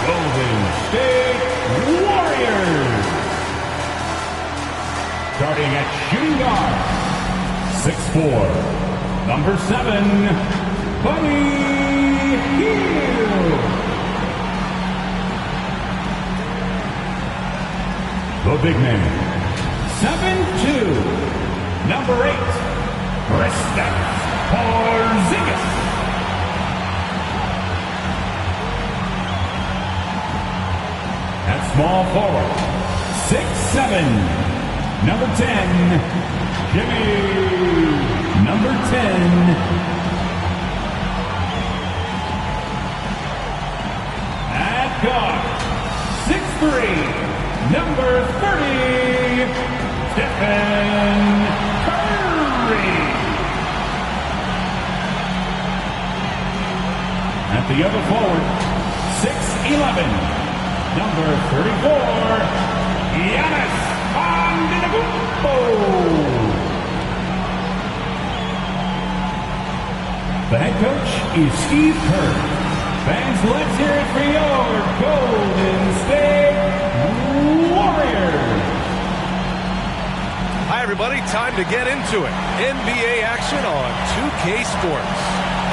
Golden State Warriors. Starting at shooting guard, 6'4", number 7, Buddy Hield. The big man, 7'2", number 8, Kristaps Porzingis. At small forward, 6'7", number 10, Jimmy. Number 10. At guard, 6'3", number 30, Stephen Curry. At the other forward, 6'11", number 34, Giannis Antetokounmpo. The head coach is Steve Kerr. Fans, let's hear it for your Golden State Warriors. Hi, everybody. Time to get into it. NBA action on 2K Sports.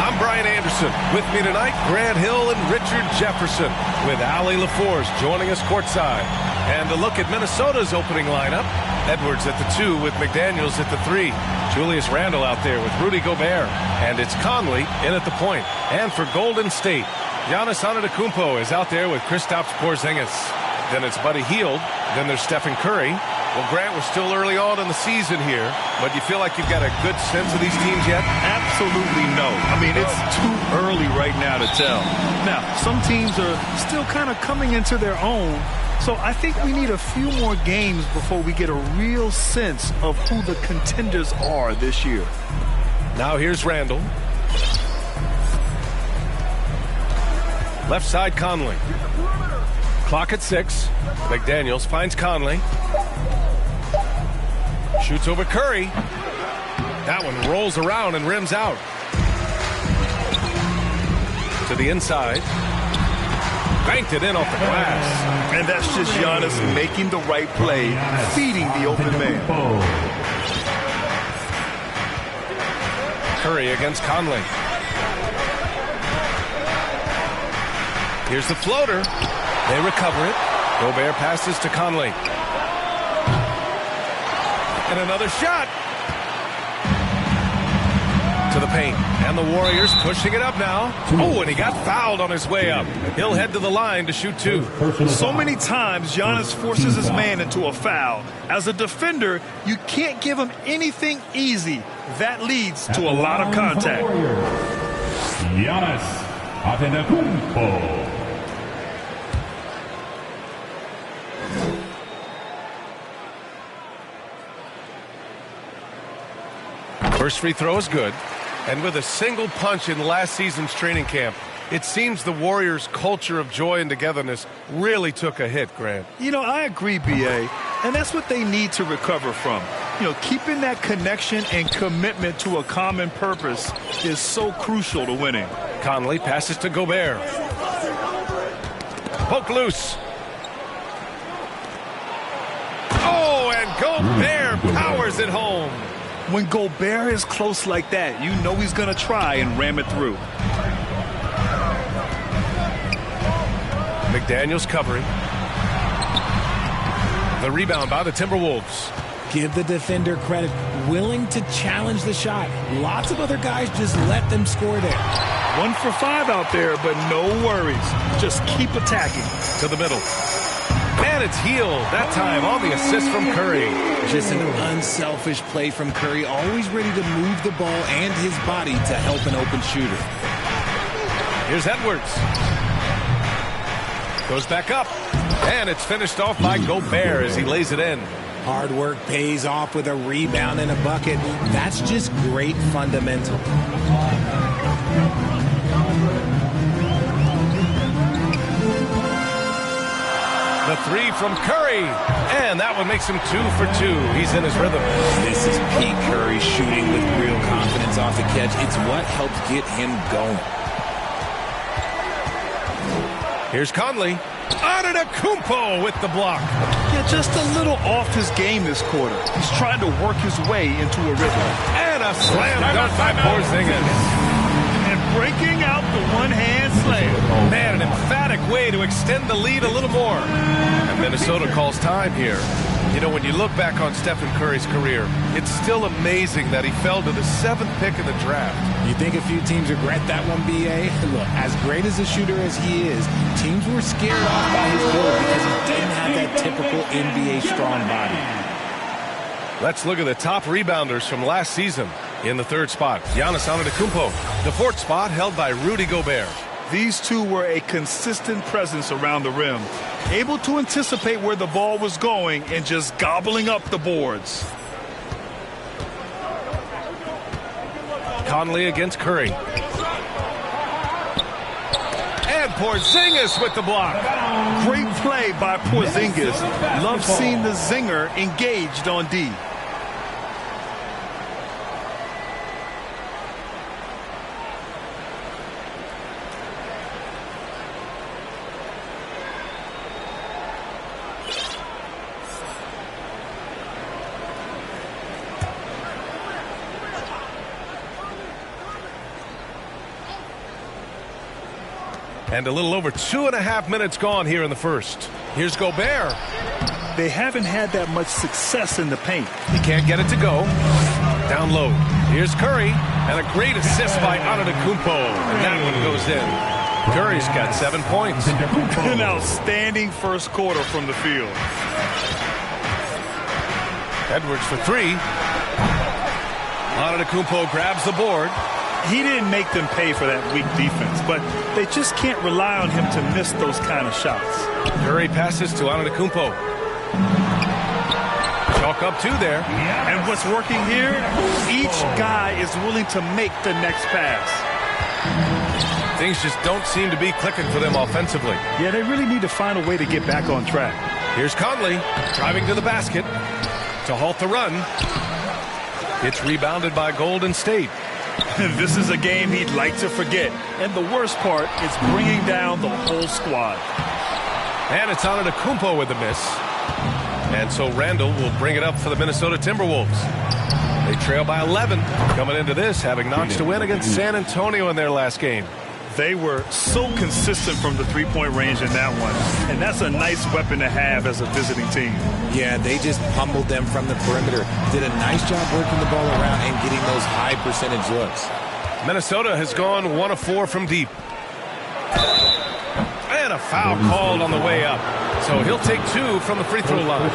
I'm Brian Anderson. With me tonight, Grant Hill and Richard Jefferson, with Allie LaForce joining us courtside. And a look at Minnesota's opening lineup. Edwards at the 2 with McDaniels at the 3. Julius Randle out there with Rudy Gobert. And it's Conley in at the point. And for Golden State, Giannis Antetokounmpo is out there with Kristaps Porzingis. Then it's Buddy Hield. Then there's Stephen Curry. Well, Grant, we're still early on in the season here, but you feel like you've got a good sense of these teams yet? Absolutely no. I mean, it's too early right now to tell. Now, some teams are still kind of coming into their own, so I think we need a few more games before we get a real sense of who the contenders are this year. Now here's Randle. Left side, Conley. Clock at 6. McDaniels finds Conley. Shoots over Curry. That one rolls around and rims out. To the inside. Banked it in off the glass. And that's just Giannis making the right play, feeding the open man. Curry against Conley. Here's the floater. They recover it. Gobert passes to Conley. And another shot. To the paint. And the Warriors pushing it up now. Oh, and he got fouled on his way up. He'll head to the line to shoot 2. So many times, Giannis forces his man into a foul. As a defender, you can't give him anything easy. That leads to a lot of contact. Giannis Antetokounmpo. First free throw is good. And with a single punch in last season's training camp, it seems the Warriors' culture of joy and togetherness really took a hit, Grant. You know, I agree, B.A., and that's what they need to recover from. You know, keeping that connection and commitment to a common purpose is so crucial to winning. Conley passes to Gobert. Poke loose. Oh, and Gobert powers it home. When Gobert is close like that, you know he's going to try and ram it through. McDaniels covering. The rebound by the Timberwolves. Give the defender credit. Willing to challenge the shot. Lots of other guys just let them score there. 1 for 5 out there, but no worries. Just keep attacking. To the middle. And it's Hield, that time on the assist from Curry. Just an unselfish play from Curry, always ready to move the ball and his body to help an open shooter. Here's Edwards. Goes back up. And it's finished off by Gobert as he lays it in. Hard work pays off with a rebound and a bucket. That's just great fundamental. The 3 from Curry. And that one makes him 2 for 2. He's in his rhythm. This is Pete Curry shooting with real confidence off the catch. It's what helps get him going. Here's Conley. Antetokounmpo with the block. Yeah, just a little off his game this quarter. He's trying to work his way into a rhythm. And a slam dunk by Porzingis. And breaking out the one-hand slam. Man, an emphatic way to extend the lead a little more. And Minnesota calls time here. You know, when you look back on Stephen Curry's career, it's still amazing that he fell to the 7th pick in the draft. You think a few teams regret that one, B.A.? Look, as great as a shooter as he is, teams were scared off by his build because he didn't have that typical NBA strong body. Let's look at the top rebounders from last season. In the 3rd spot, Giannis Antetokounmpo. The 4th spot held by Rudy Gobert. These two were a consistent presence around the rim, able to anticipate where the ball was going and just gobbling up the boards. Conley against Curry. And Porzingis with the block. Great play by Porzingis. Love seeing the zinger engaged on D. And a little over 2.5 minutes gone here in the 1st. Here's Gobert. They haven't had that much success in the paint. He can't get it to go. Down low. Here's Curry. And a great assist by Antetokounmpo. And that one goes in. Curry's got 7 points. An outstanding first quarter from the field. Edwards for 3. Antetokounmpo grabs the board. He didn't make them pay for that weak defense, but they just can't rely on him to miss those kind of shots. Curry passes to Antetokounmpo. Chalk up 2 there. And what's working here? Each guy is willing to make the next pass. Things just don't seem to be clicking for them offensively. Yeah, they really need to find a way to get back on track. Here's Conley driving to the basket to halt the run. It's rebounded by Golden State. This is a game he'd like to forget. And the worst part is bringing down the whole squad. And it's Antetokounmpo with the miss. And so Randall will bring it up for the Minnesota Timberwolves. They trail by 11 coming into this, having notched a win against San Antonio in their last game. They were so consistent from the three-point range in that one. And that's a nice weapon to have as a visiting team. Yeah, they just pummeled them from the perimeter. Did a nice job working the ball around and getting those high percentage looks. Minnesota has gone 1 of 4 from deep. And a foul called on the way up. So he'll take 2 from the free throw line.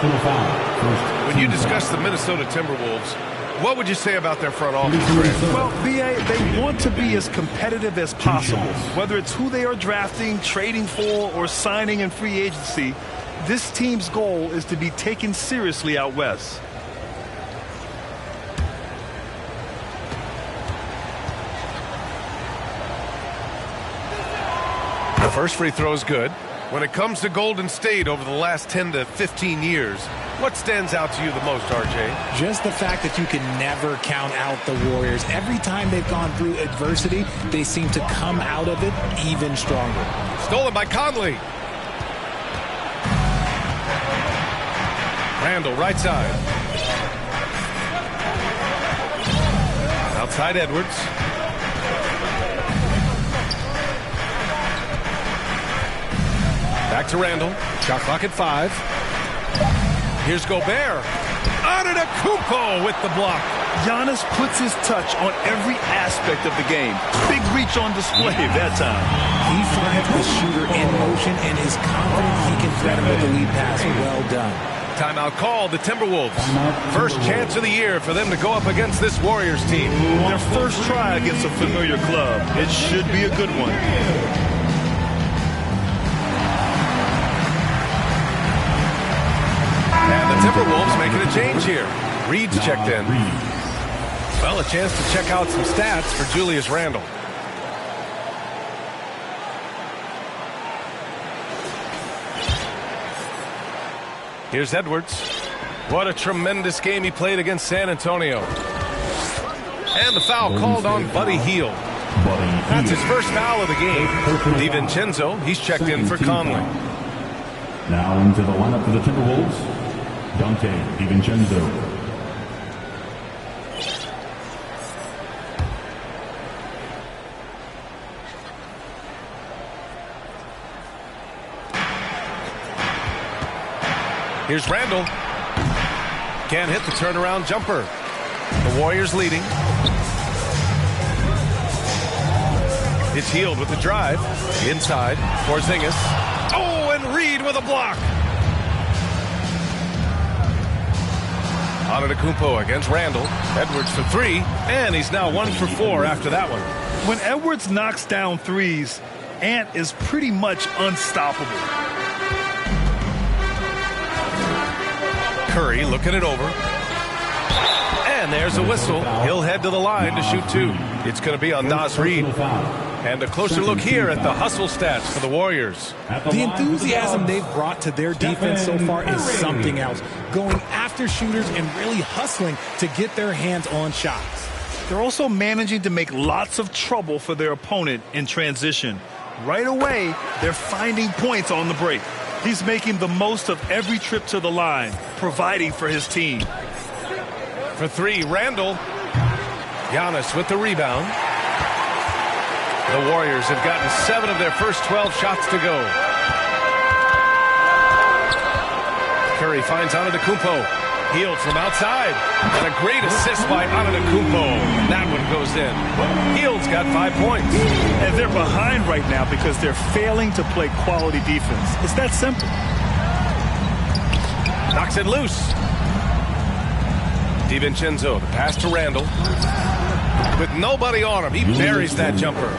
When you discuss the Minnesota Timberwolves, what would you say about their front office, Grant? Well, B.A., they want to be as competitive as possible. Whether it's who they are drafting, trading for, or signing in free agency, this team's goal is to be taken seriously out west. The first free throw is good. When it comes to Golden State over the last 10 to 15 years, what stands out to you the most, RJ? Just the fact that you can never count out the Warriors. Every time they've gone through adversity, they seem to come out of it even stronger. Stolen by Conley. Randall, right side. Outside Edwards. Back to Randall. Shot clock at 5. Here's Gobert. Antetokounmpo with the block. Giannis puts his touch on every aspect of the game. Big reach on display that time. He finds the shooter in motion and is confident he can threaten with the lead pass. Well done. Timeout called the Timberwolves. First chance of the year for them to go up against this Warriors team. Their first try against a familiar club. It should be a good one. And the Timberwolves making a change here. Reed's checked in. Well, a chance to check out some stats for Julius Randle. Here's Edwards. What a tremendous game he played against San Antonio. And the foul called on Buddy Hield. That's his first foul of the game. DiVincenzo, he's checked in for Conley. Now into the lineup for the Timberwolves, Dante DiVincenzo. Here's Randall. Can't hit the turnaround jumper. The Warriors leading. It's Hield with the drive. Inside. Porzingis. Oh, and Reed with a block. Antetokounmpo against Randall. Edwards for three. And he's now 1 for 4 after that one. When Edwards knocks down threes, Ant is pretty much unstoppable. Curry looking it over. And there's a whistle. He'll head to the line to shoot two. It's going to be on Naz Reid. And a closer look here at the hustle stats for the Warriors. The enthusiasm they've brought to their defense so far is something else. Going after shooters and really hustling to get their hands on shots. They're also managing to make lots of trouble for their opponent in transition. Right away, they're finding points on the break. He's making the most of every trip to the line, providing for his team. For three, Randall. Giannis with the rebound. The Warriors have gotten 7 of their first 12 shots to go. Curry finds Antetokounmpo. Hield from outside. And a great assist by Antetokounmpo. That one goes in. Hield's got 5 points. And they're behind right now because they're failing to play quality defense. It's that simple. Knocks it loose. DiVincenzo, the pass to Randall. With nobody on him, he buries that jumper.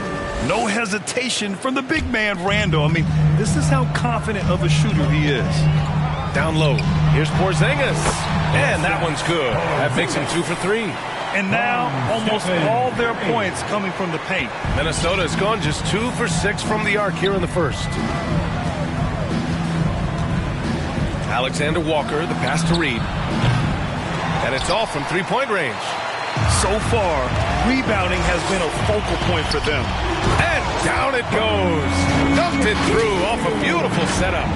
No hesitation from the big man, Randall. I mean, this is how confident of a shooter he is. Down low. Here's Porzingis. And that one's good. That makes him 2 for 3. And now, almost all their points coming from the paint. Minnesota has gone just 2 for 6 from the arc here in the first. Alexander Walker, the pass to Reed. And it's all from three-point range. So far, rebounding has been a focal point for them. And down it goes. Dumped it through off a beautiful setup.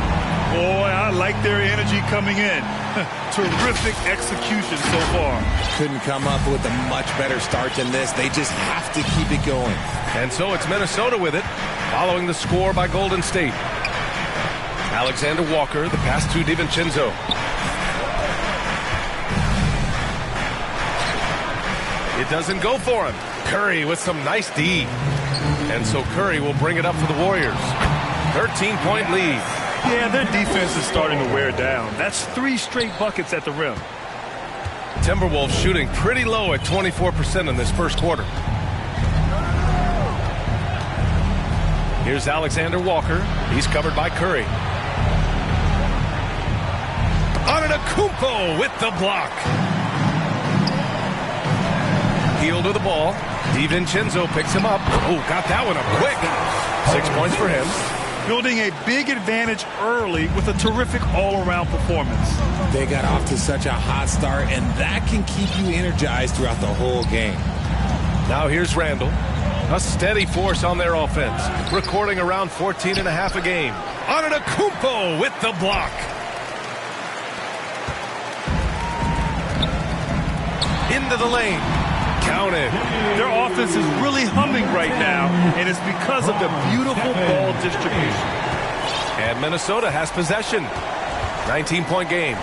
Boy, I like their energy coming in. Terrific execution so far. Couldn't come up with a much better start than this. They just have to keep it going. And so it's Minnesota with it, following the score by Golden State. Alexander Walker, the pass to DiVincenzo. It doesn't go for him. Curry with some nice D. And so Curry will bring it up for the Warriors. 13-point lead. Yeah, their defense is starting to wear down. That's 3 straight buckets at the rim. Timberwolves shooting pretty low at 24% in this first quarter. Here's Alexander Walker. He's covered by Curry. Antetokounmpo with the block. Hield with the ball. DiVincenzo picks him up. Oh, got that one up quick. 6 points for him. Building a big advantage early with a terrific all-around performance. They got off to such a hot start, and that can keep you energized throughout the whole game. Now here's Randall. A steady force on their offense, recording around 14.5 a game. Antetokounmpo with the block. Into the lane. Counted. Their offense is really humming right now, and it's because of the beautiful ball distribution. And Minnesota has possession. 19-point game.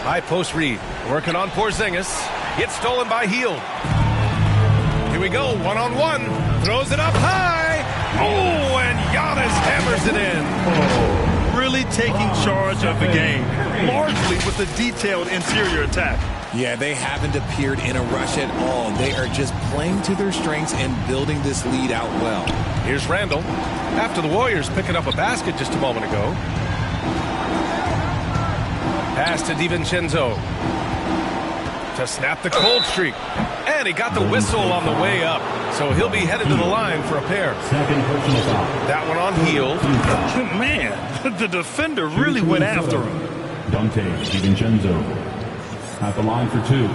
High post Reed. Working on Porzingis. Gets stolen by Hield. Here we go. One-on-one. Throws it up high. Oh, and Giannis hammers it in. Really taking charge of the game, largely with a detailed interior attack. Yeah, they haven't appeared in a rush at all. They are just playing to their strengths and building this lead out well. Here's Randall. After the Warriors picking up a basket just a moment ago. Pass to DiVincenzo to snap the cold streak. And he got the whistle on the way up. So he'll be headed to the line for a pair. That one on Hield. Man, the defender really went after him. Dante DiVincenzo at the line for 2.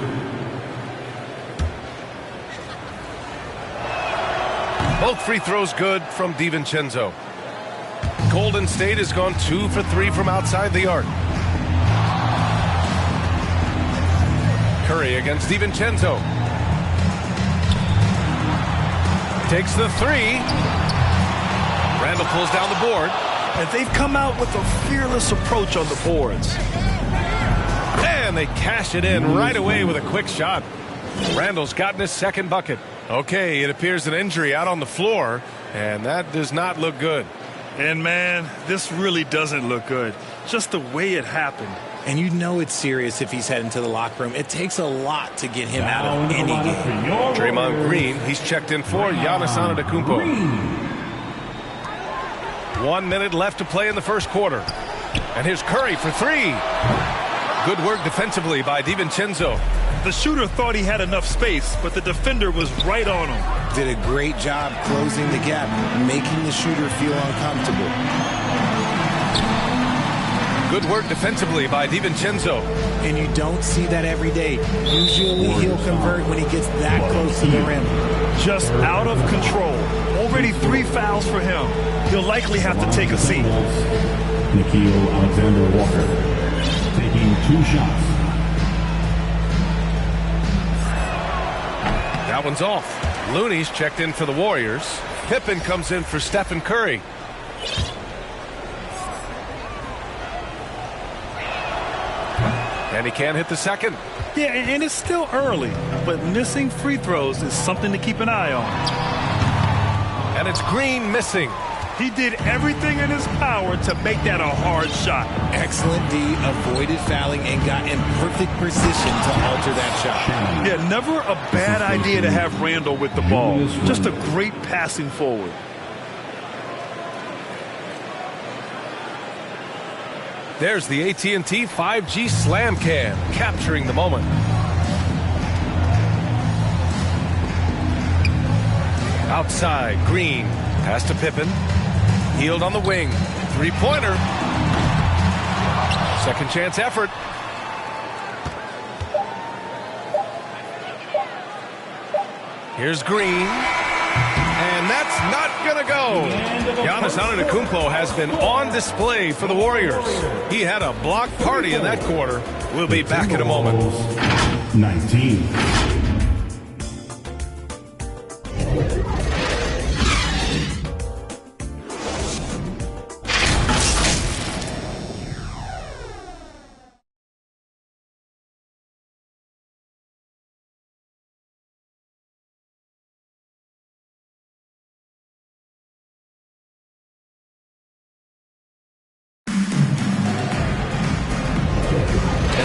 Both free throws good from DiVincenzo. Golden State has gone 2 for 3 from outside the arc. Curry against DiVincenzo. Takes the 3. Randall pulls down the board. And they've come out with a fearless approach on the boards. And they cash it in right away with a quick shot. Randall's gotten his second bucket. Okay, it appears an injury out on the floor, and that does not look good. And, man, this really doesn't look good. Just the way it happened. And you know it's serious if he's heading to the locker room. It takes a lot to get him out of any game. Draymond Green, he's checked in for Giannis Antetokounmpo. 1 minute left to play in the first quarter. And here's Curry for 3. Good work defensively by DiVincenzo. The shooter thought he had enough space, but the defender was right on him. Did a great job closing the gap, making the shooter feel uncomfortable. Good work defensively by DiVincenzo. And you don't see that every day. Usually he'll convert when he gets that close to the rim. Just out of control. Already 3 fouls for him. He'll likely have to take a seat. Nickeil Alexander-Walker taking 2 shots. That one's off. Looney's checked in for the Warriors. Pippen comes in for Stephen Curry. And he can't hit the second. Yeah, and it's still early, but missing free throws is something to keep an eye on. And it's Green missing. He did everything in his power to make that a hard shot. Excellent D, avoided fouling, and got in perfect position to alter that shot. Yeah, never a bad idea to have Randall with the ball. Just a great passing forward. There's the AT&T 5G Slam Cam, capturing the moment. Outside, Green. Pass to Pippen. Healed on the wing. 3-pointer. Second chance effort. Here's Green. And that's not going to go. Giannis Antetokounmpo has been on display for the Warriors. He had a block party in that quarter. We'll be back in a moment. 19.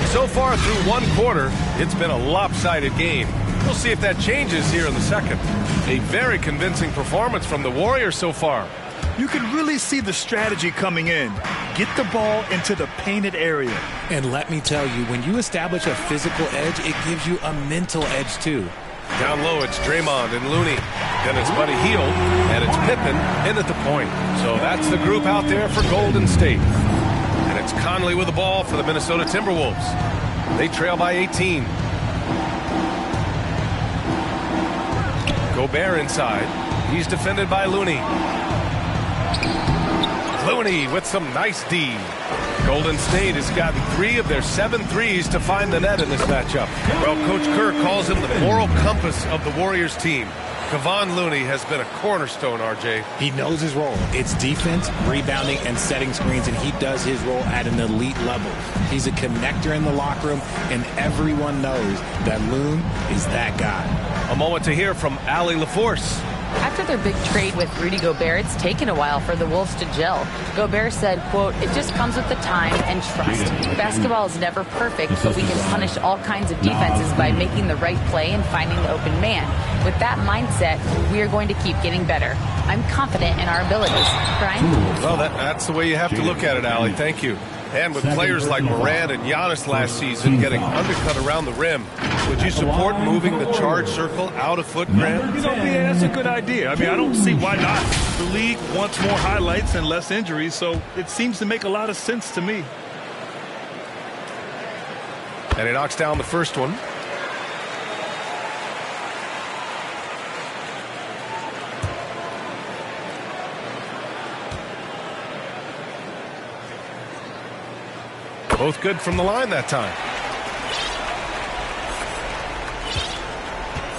So far through one quarter, it's been a lopsided game. We'll see if that changes here in the second. A very convincing performance from the Warriors so far. You can really see the strategy coming in. Get the ball into the painted area. And let me tell you, when you establish a physical edge, it gives you a mental edge too. Down low, it's Draymond and Looney. Then it's Buddy Hield, and it's Pippen in at the point. So that's the group out there for Golden State. And it's Conley with the ball for the Minnesota Timberwolves. They trail by 18. Gobert inside. He's defended by Looney. Looney with some nice D. Golden State has gotten 3 of their 7 threes to find the net in this matchup. Well, Coach Kerr calls him the moral compass of the Warriors team. Kevon Looney has been a cornerstone, RJ. He knows his role. It's defense, rebounding, and setting screens, and he does his role at an elite level. He's a connector in the locker room, and everyone knows that Loon is that guy. A moment to hear from Allie LaForce. After their big trade with Rudy Gobert, it's taken a while for the Wolves to gel. Gobert said, quote, "It just comes with the time and trust. Basketball is never perfect, but we can punish all kinds of defenses by making the right play and finding the open man. With that mindset, we are going to keep getting better. I'm confident in our abilities." Brian? Well, that's the way you have to look at it, Allie. Thank you. And with players like Morant and Giannis last season getting undercut around the rim, would you support moving the charge circle out of foot, Grant? You know, yeah, that's a good idea. I mean, I don't see why not. The league wants more highlights and less injuries, so it seems to make a lot of sense to me. And he knocks down the first one. Both good from the line that time.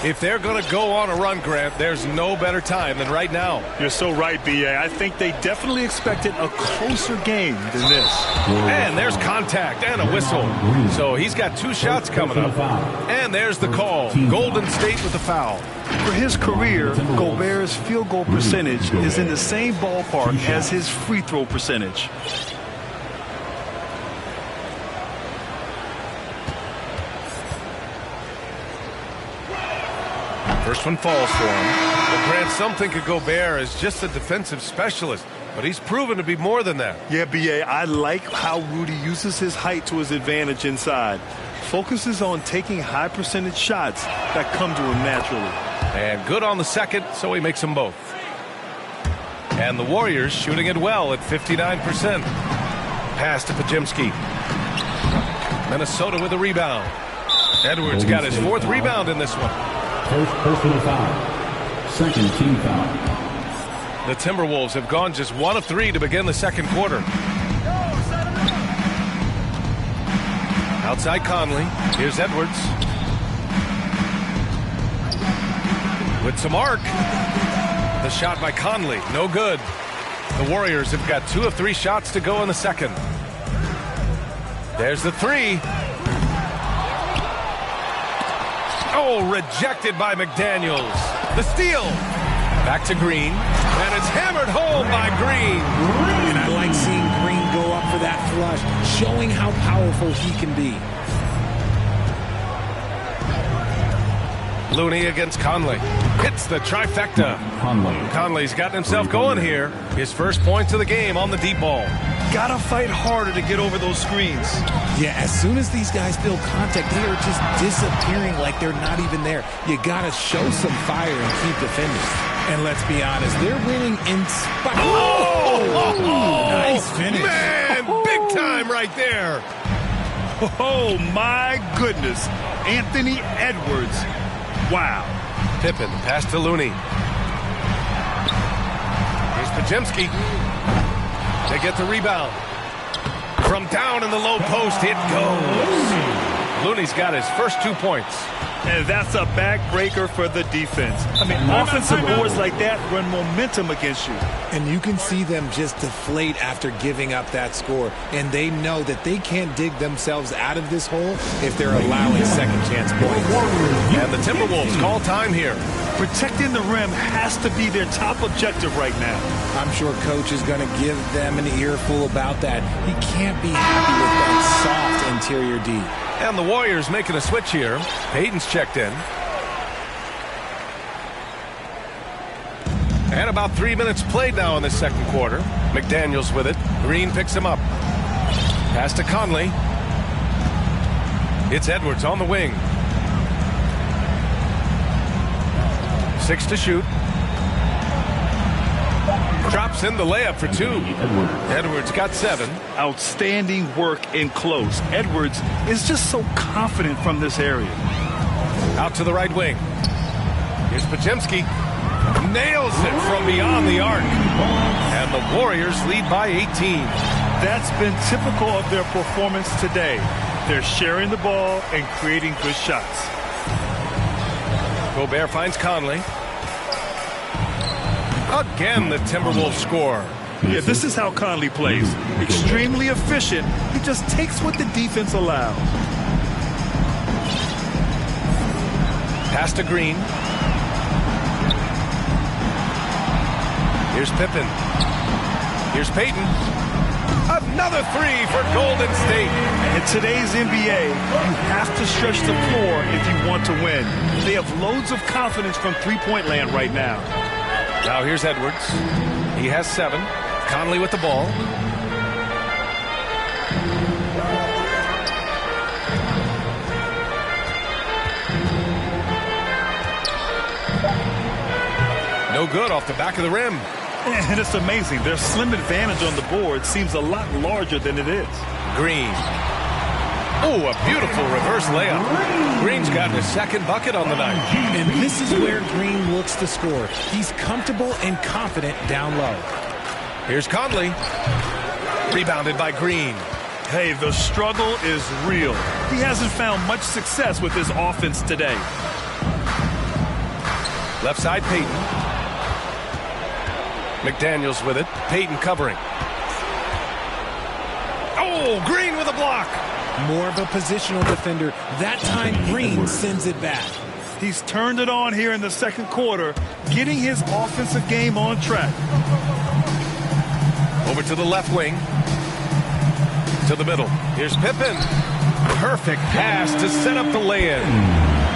If they're going to go on a run, Grant, there's no better time than right now. You're so right, B.A. I think they definitely expected a closer game than this. And there's contact and a whistle. So he's got 2 shots coming up. And there's the call. Golden State with the foul. For his career, Gobert's field goal percentage is in the same ballpark as his free throw percentage. First one falls for him. Well, Grant, some think of Gobert as just a defensive specialist, but he's proven to be more than that. Yeah, B.A., I like how Rudy uses his height to his advantage inside. Focuses on taking high percentage shots that come to him naturally. And good on the second, so he makes them both. And the Warriors shooting it well at 59%. Pass to Pajemski. Minnesota with a rebound. Edwards got his 4th rebound in this one. First personal foul. Second team foul. The Timberwolves have gone just 1 of 3 to begin the second quarter. Outside Conley. Here's Edwards. With some arc. The shot by Conley. No good. The Warriors have got 2 of 3 shots to go in the second. There's the 3. Oh, rejected by McDaniels. The steal. Back to Green. And it's hammered home by Green. And I like seeing Green go up for that flush, showing how powerful he can be. Looney against Conley. Hits the trifecta. Conley's gotten himself going here. His first points of the game on the deep ball. Gotta fight harder to get over those screens. Yeah, as soon as these guys feel contact, they are just disappearing like they're not even there. You gotta show some fire and keep defending. And let's be honest, they're winning in spite. Oh! Nice finish. Man, big time right there. Oh, my goodness. Anthony Edwards. Wow. Pippen, pass to Looney. Here's Pajemski. They get the rebound. From down in the low post, it goes. Looney's got his first 2 points. And that's a backbreaker for the defense. I mean, offensive boards like that run momentum against you. And you can see them just deflate after giving up that score. And they know that they can't dig themselves out of this hole if they're allowing second chance points. And the Timberwolves call time here. Protecting the rim has to be their top objective right now. I'm sure Coach is going to give them an earful about that. He can't be happy with that soft interior D. And the Warriors making a switch here. Payton's checked in. And about 3 minutes played now in the second quarter. McDaniels with it. Green picks him up. Pass to Conley. It's Edwards on the wing. 6 to shoot. Drops in the layup for 2. Edwards got 7. Outstanding work in close. Edwards is just so confident from this area. Out to the right wing. Here's Pajemski. Nails it from beyond the arc. And the Warriors lead by 18. That's been typical of their performance today. They're sharing the ball and creating good shots. Gobert finds Conley. Again, the Timberwolves score. Yeah, this is how Conley plays. Extremely efficient. He just takes what the defense allows. Pass to Green. Here's Pippen. Here's Payton. Another 3 for Golden State. In today's NBA, you have to stretch the floor if you want to win. They have loads of confidence from three-point land right now. Now here's Edwards. He has 7. Conley with the ball. No good off the back of the rim. And it's amazing. Their slim advantage on the board seems a lot larger than it is. Green. Oh, a beautiful reverse layup. Green's gotten his second bucket on the night. And this is where Green looks to score. He's comfortable and confident down low. Here's Conley. Rebounded by Green. Hey, the struggle is real. He hasn't found much success with his offense today. Left side, Payton. McDaniels with it. Payton covering. Oh, Green with a block. More of a positional defender. That time, Green sends it back. He's turned it on here in the second quarter, getting his offensive game on track. Over to the left wing. To the middle. Here's Pippen. Perfect pass to set up the lay-in.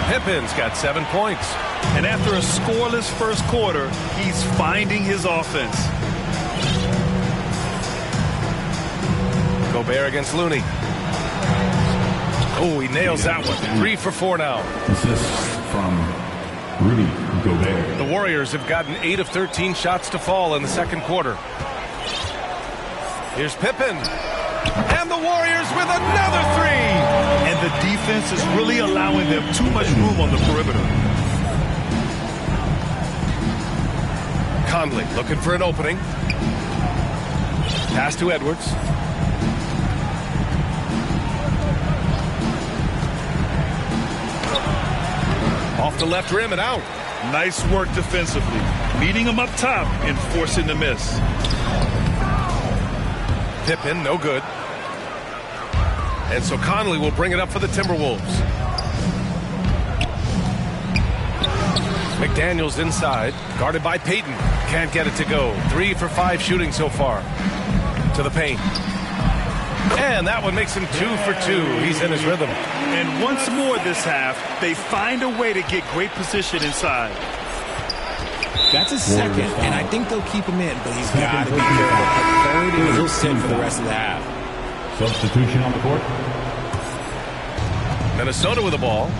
Pippen's got 7 points. And after a scoreless first quarter, he's finding his offense. Gobert against Looney. Oh, he nails that one. 3 for 4 now. Assists from Rudy Gobert. The Warriors have gotten 8 of 13 shots to fall in the second quarter. Here's Pippen. And the Warriors with another 3. And the defense is really allowing them too much room on the perimeter. Conley looking for an opening. Pass to Edwards. Off the left rim and out. Nice work defensively, meeting him up top and forcing the miss. Pippen, no good. And so Conley will bring it up for the Timberwolves. McDaniels inside, guarded by Payton. Can't get it to go. 3 for 5 shooting so far. To the paint. And that one makes him 2 for 2. He's in his rhythm. And once more this half, they find a way to get great position inside. That's his second, and I think they'll keep him in, but he's got to be careful. A third, and he'll sit for the rest of the half. Substitution on the court. Minnesota with the ball.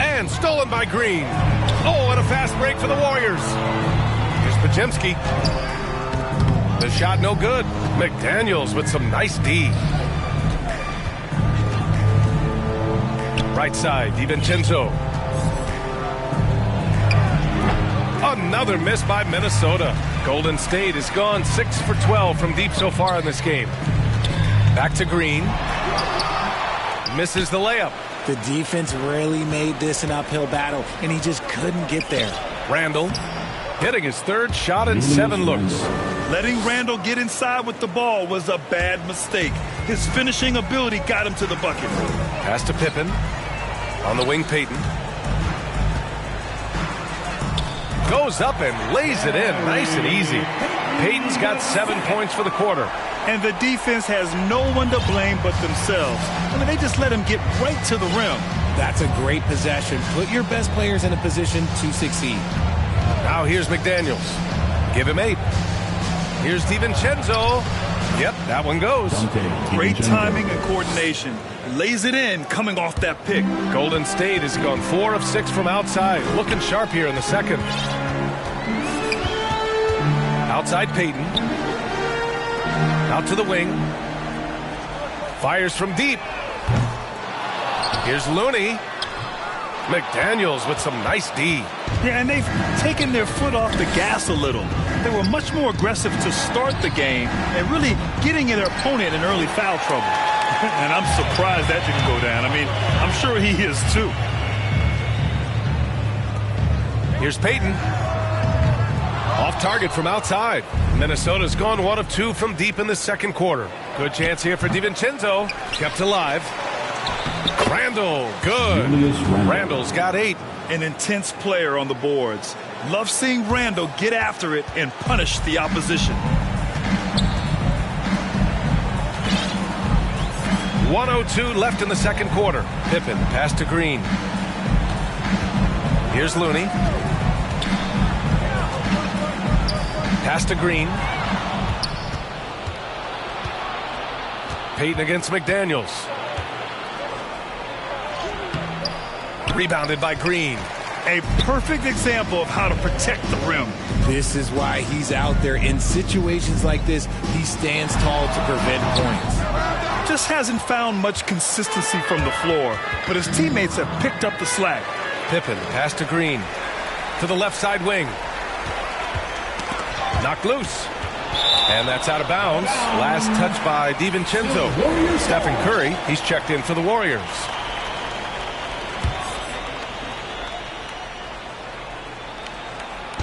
And stolen by Green. Oh, and a fast break for the Warriors. Here's Podziemski. The shot no good. McDaniels with some nice D. Right side, DiVincenzo. Another miss by Minnesota. Golden State has gone 6 for 12 from deep so far in this game. Back to Green. Misses the layup. The defense really made this an uphill battle, and he just couldn't get there. Randall hitting his third shot in 7 looks. Letting Randall get inside with the ball was a bad mistake. His finishing ability got him to the bucket. Pass to Pippen. On the wing, Payton. Goes up and lays it in. Nice and easy. Payton's got 7 points for the quarter. And the defense has no one to blame but themselves. I mean, they just let him get right to the rim. That's a great possession. Put your best players in a position to succeed. Now here's McDaniels. Give him 8. Here's DiVincenzo. Yep, that one goes. Great timing and coordination. Lays it in coming off that pick. Golden State has gone 4 of 6 from outside. Looking sharp here in the second. Outside Payton. Out to the wing. Fires from deep. Here's Looney. McDaniels with some nice D. Yeah, and they've taken their foot off the gas a little. They were much more aggressive to start the game and really getting their opponent in early foul trouble. And I'm surprised that didn't go down. I mean, I'm sure he is too. Here's Payton. Off target from outside. Minnesota's gone 1 of 2 from deep in the second quarter. Good chance here for DiVincenzo. Kept alive. Randall, good. Randall's got 8. An intense player on the boards. Love seeing Randall get after it and punish the opposition. 1:02 left in the second quarter. Pippen, pass to Green. Here's Looney. Pass to Green. Payton against McDaniels. Rebounded by Green. A perfect example of how to protect the rim. This is why he's out there. In situations like this, he stands tall to prevent points. Just hasn't found much consistency from the floor, but his teammates have picked up the slack. Pippen, pass to Green. To the left side wing. Knocked loose. And that's out of bounds. Last touch by DiVincenzo. Stephen Curry, he's checked in for the Warriors.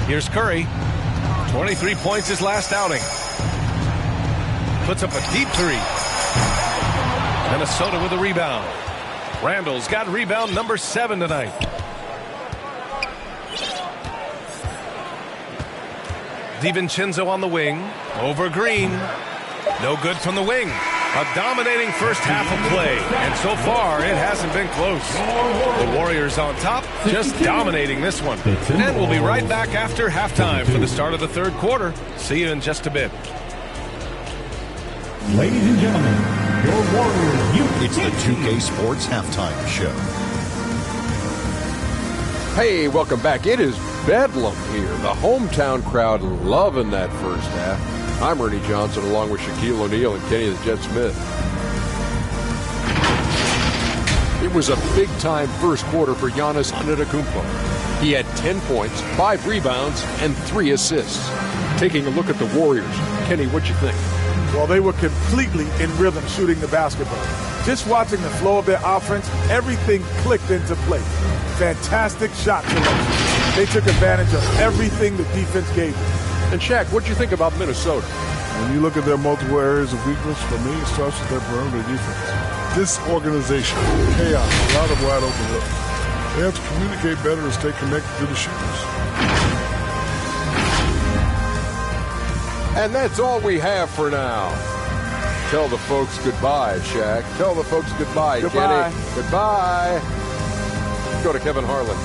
Here's Curry. 23 points his last outing. Puts up a deep three. Minnesota with a rebound. Randall's got rebound number 7 tonight. DiVincenzo on the wing. Over Green. No good from the wing. A dominating first half of play. And so far, it hasn't been close. The Warriors on top, just dominating this one. And we'll be right back after halftime for the start of the third quarter. See you in just a bit. Ladies and gentlemen, your Warriors. It's the 2K Sports Halftime Show. Hey, welcome back. It is bedlam here. The hometown crowd loving that first half. I'm Ernie Johnson along with Shaquille O'Neal and Kenny the Jet Smith. It was a big-time first quarter for Giannis Antetokounmpo. He had 10 points, 5 rebounds, and 3 assists. Taking a look at the Warriors. Kenny, what you think? Well, they were completely in rhythm shooting the basketball. Just watching the flow of their offense, everything clicked into place. Fantastic shot selection. They took advantage of everything the defense gave them. And Shaq, what do you think about Minnesota? When you look at their multiple areas of weakness, for me, it starts with their perimeter defense. Disorganization, chaos, a lot of wide open looks. They have to communicate better and stay connected to the shooters. And that's all we have for now. Tell the folks goodbye, Shaq. Tell the folks goodbye, Goodbye. Kenny. Goodbye. Go to Kevin Harlan.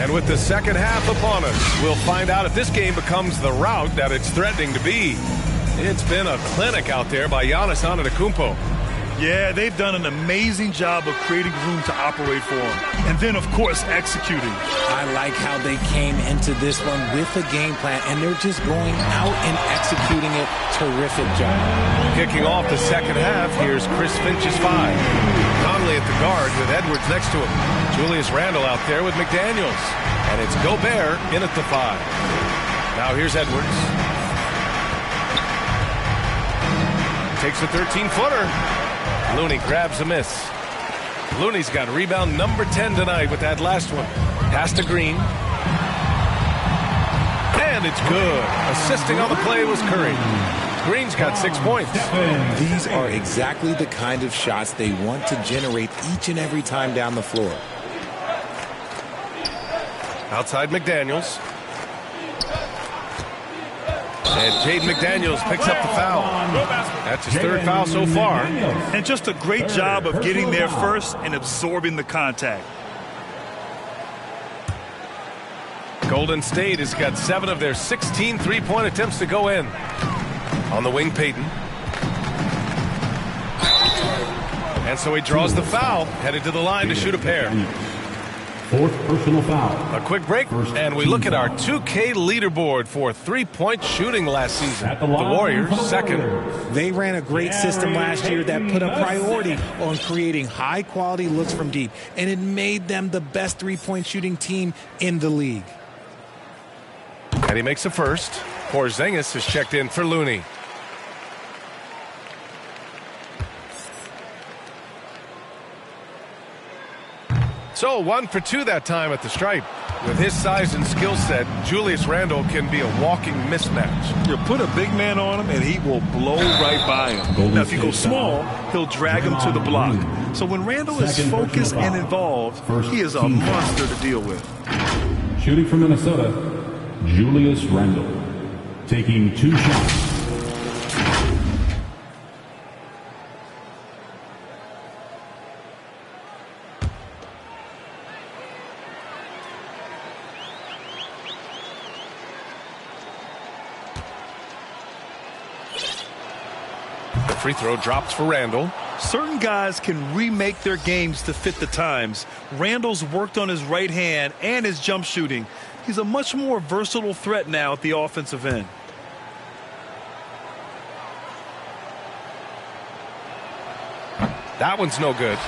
And with the second half upon us, we'll find out if this game becomes the rout that it's threatening to be. It's been a clinic out there by Giannis Antetokounmpo. Yeah, they've done an amazing job of creating room to operate for him. And then, of course, executing. I like how they came into this one with a game plan, and they're just going out and executing it. Terrific job. Kicking off the second half, here's Chris Finch's 5. Conley at the guard with Edwards next to him. Julius Randle out there with McDaniels. And it's Gobert in at the 5. Now here's Edwards. Takes a 13-footer. Looney grabs a miss. Looney's got rebound number 10 tonight with that last one. Pass to Green. And it's good. Assisting on the play was Curry. Green's got 6 points. These are exactly the kind of shots they want to generate each and every time down the floor. Outside McDaniels. And Jaden McDaniels picks up the foul. That's his third foul so far. And just a great job of getting there first and absorbing the contact. Golden State has got 7 of their 16 three-point attempts to go in. On the wing, Payton. And so he draws the foul, headed to the line to shoot a pair. 4th personal foul. A quick break, and we look at our 2K leaderboard for three-point shooting last season. The Warriors, second. They ran a great system last year that put a priority on creating high-quality looks from deep, and it made them the best three-point shooting team in the league. And he makes the first. Porzingis is checked in for Looney. So 1 for 2 that time at the stripe. With his size and skill set, Julius Randle can be a walking mismatch. You put a big man on him, and he will blow right by him. Now, if you go small, he'll drag him to the block. So when Randle is focused and involved, he is a monster to deal with. Shooting for Minnesota, Julius Randle. Taking 2 shots. Free throw drops for Randle. Certain guys can remake their games to fit the times. Randle's worked on his right hand and his jump shooting. He's a much more versatile threat now at the offensive end. That one's no good.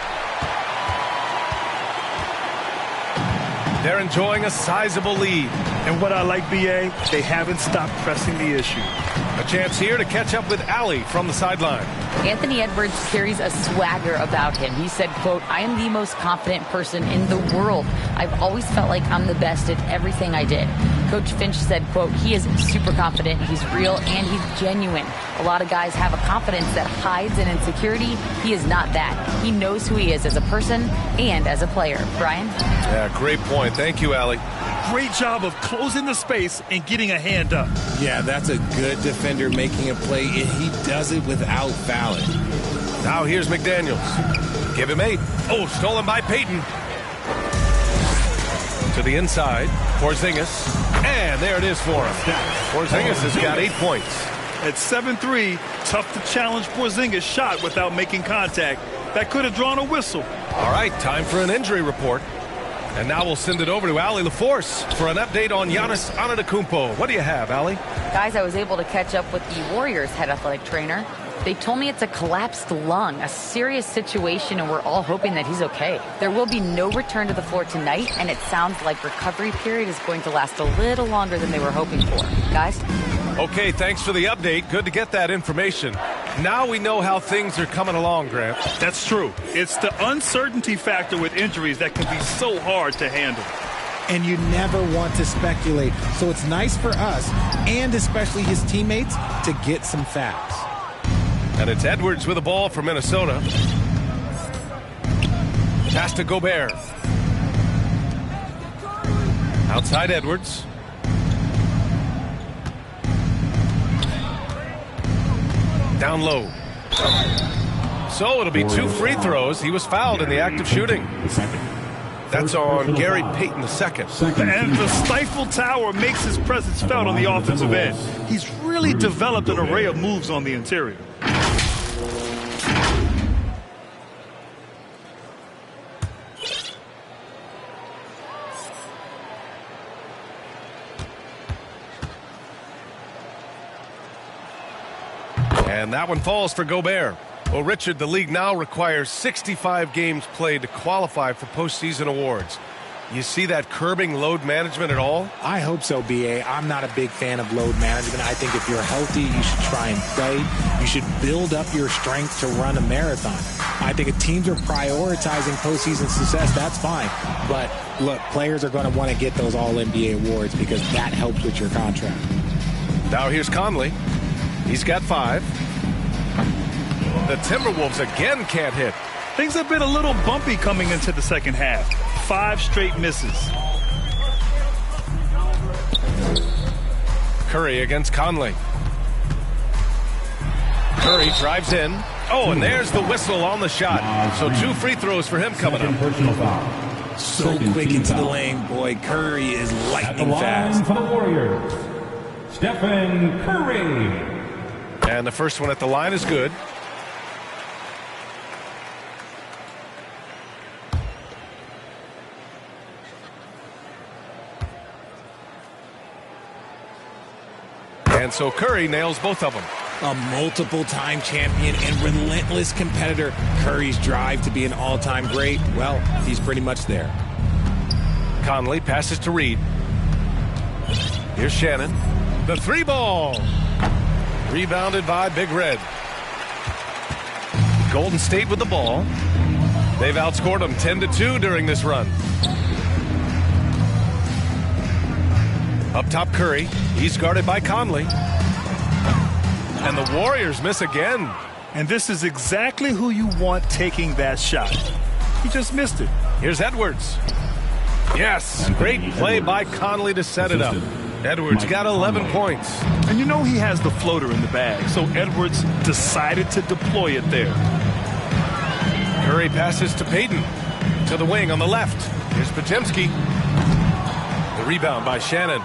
They're enjoying a sizable lead. And what I like, B.A., they haven't stopped pressing the issue. A chance here to catch up with Allie from the sideline. Anthony Edwards carries a swagger about him. He said, quote, "I am the most confident person in the world. I've always felt like I'm the best at everything I did." Coach Finch said, quote, "He is super confident, he's real, and he's genuine. A lot of guys have a confidence that hides an insecurity. He is not that. He knows who he is as a person and as a player." Brian? Yeah, great point. Thank you, Allie. Great job of closing the space and getting a hand up. Yeah, that's a good defender making a play, and he does it without fouling. Now here's McDaniels. Give him 8. Oh, stolen by Payton. To the inside. Porzingis. And there it is for him. Porzingis has got 8 points. At 7-3, tough to challenge Porzingis' shot without making contact. That could have drawn a whistle. All right, time for an injury report. And now we'll send it over to Allie LaForce for an update on Giannis Antetokounmpo. What do you have, Allie? Guys, I was able to catch up with the Warriors head athletic trainer. They told me it's a collapsed lung, a serious situation, and we're all hoping that he's okay. There will be no return to the floor tonight, and it sounds like recovery period is going to last a little longer than they were hoping for. Guys? Okay, thanks for the update. Good to get that information. Now we know how things are coming along, Grant. That's true. It's the uncertainty factor with injuries that can be so hard to handle. And you never want to speculate. So it's nice for us, and especially his teammates, to get some facts. And it's Edwards with the ball for Minnesota. Pass to Gobert. Outside Edwards. Down low. So it'll be 2 free throws. He was fouled in the act of shooting. That's on Gary Payton II. And the Stifle Tower makes his presence felt on the offensive end. He's really developed an array of moves on the interior. And that one falls for Gobert. Well, Richard, the league now requires 65 games played to qualify for postseason awards. You see that curbing load management at all? I hope so, B.A. I'm not a big fan of load management. I think if you're healthy, you should try and play. You should build up your strength to run a marathon. I think if teams are prioritizing postseason success, that's fine. But, look, players are going to want to get those All-NBA awards because that helps with your contract. Now here's Conley. He's got 5. The Timberwolves again can't hit. Things have been a little bumpy coming into the second half. 5 straight misses. Curry against Conley. Curry drives in. Oh, and there's the whistle on the shot. So 2 free throws for him coming up. So quick into the lane, boy. Curry is lightning fast. For the Warriors, Stephen Curry. And the first one at the line is good. And so Curry nails both of them. A multiple-time champion and relentless competitor. Curry's drive to be an all-time great, well, he's pretty much there. Conley passes to Reed. Here's Shannon. The 3 ball. Rebounded by Big Red. Golden State with the ball. They've outscored them 10-2 during this run. Up top, Curry. He's guarded by Conley. And the Warriors miss again. And this is exactly who you want taking that shot. He just missed it. Here's Edwards. Yes, great play by Conley to set it up. Edwards got 11 points. And you know he has the floater in the bag, so Edwards decided to deploy it there. Curry passes to Payton. To the wing on the left. Here's Podziemski. The rebound by Shannon.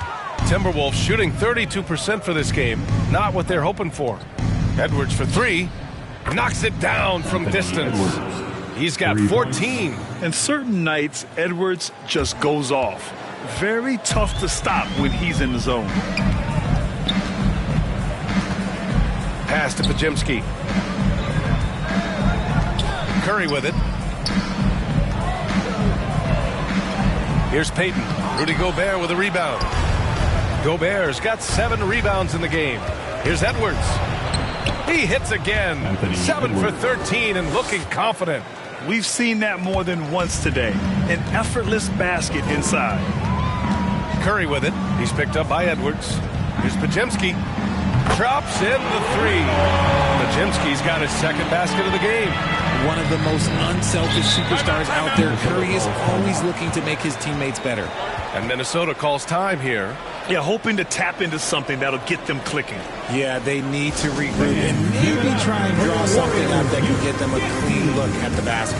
Timberwolves shooting 32% for this game. Not what they're hoping for. Edwards for 3. Knocks it down from distance. He's got 14. And certain nights, Edwards just goes off. Very tough to stop when he's in the zone. Pass to Podziemski. Curry with it. Here's Payton. Rudy Gobert with a rebound. Gobert's got 7 rebounds in the game. Here's Edwards. He hits again. 7 for 13 and looking confident. We've seen that more than once today. An effortless basket inside. Curry with it. He's picked up by Edwards. Here's Podziemski. Drops in the 3. Podziemski's got his second basket of the game. One of the most unselfish superstars out there. Curry is always looking to make his teammates better. And Minnesota calls time here. Yeah, hoping to tap into something that'll get them clicking. Yeah, they need to regroup and maybe try and draw something up that can get them a clean look at the basket.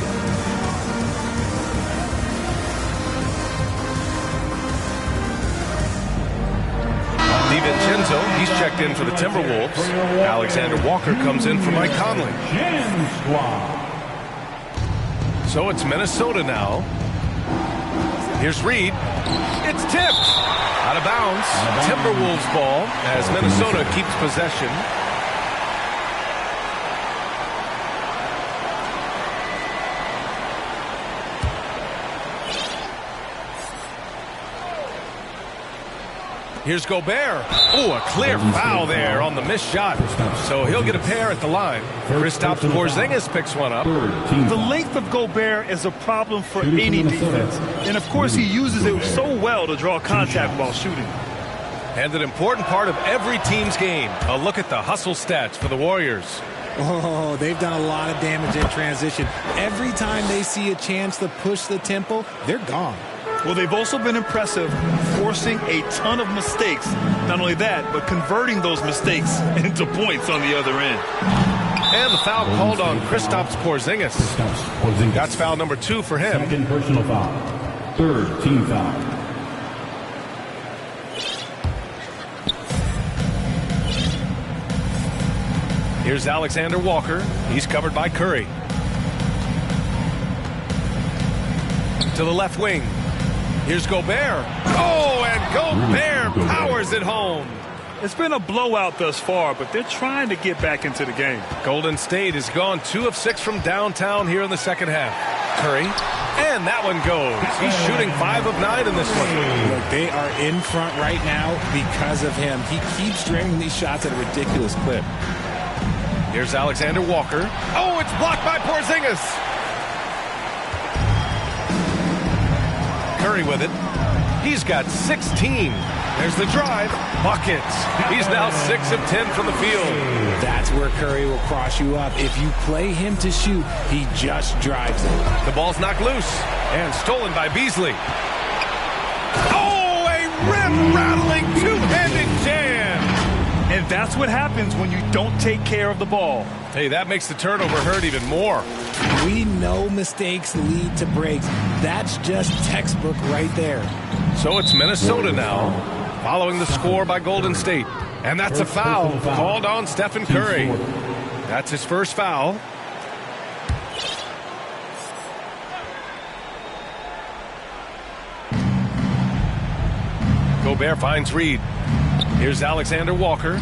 DiVincenzo, he's checked in for the Timberwolves. Alexander Walker comes in for Mike Conley. So it's Minnesota now. Here's Reed. It's tipped. Out of bounds. Timberwolves ball as Minnesota keeps possession. Here's Gobert. Oh, a clear foul there on the missed shot. So he'll get a pair at the line. Kristaps Porzingis picks one up. The length of Gobert is a problem for any defense. And, of course, he uses it so well to draw contact while shooting. And an important part of every team's game. A look at the hustle stats for the Warriors. Oh, they've done a lot of damage in transition. Every time they see a chance to push the tempo, they're gone. Well, they've also been impressive, forcing a ton of mistakes. Not only that, but converting those mistakes into points on the other end. And the foul called on Kristaps Porzingis. That's foul number 2 for him. Second personal foul. 3rd team foul. Here's Alexander Walker. He's covered by Curry. To the left wing. Here's Gobert. Oh, and Gobert powers it home. It's been a blowout thus far, but they're trying to get back into the game. Golden State has gone 2 of 6 from downtown here in the second half. Curry, and that one goes. He's shooting 5 of 9 in this one. Look, they are in front right now because of him. He keeps draining these shots at a ridiculous clip. Here's Alexander Walker. Oh, it's blocked by Porzingis. Curry with it. He's got 16. There's the drive. Buckets. He's now 6 of 10 from the field. That's where Curry will cross you up. If you play him to shoot, he just drives it. The ball's knocked loose and stolen by Beasley. Oh, a rim-rattling two-handed jam. And that's what happens when you don't take care of the ball. Hey, that makes the turnover hurt even more. We know mistakes lead to breaks. That's just textbook right there. So it's Minnesota now, following the score by Golden State. And that's a foul called on Stephen Curry. That's his first foul. Gobert finds Reed. Here's Alexander Walker.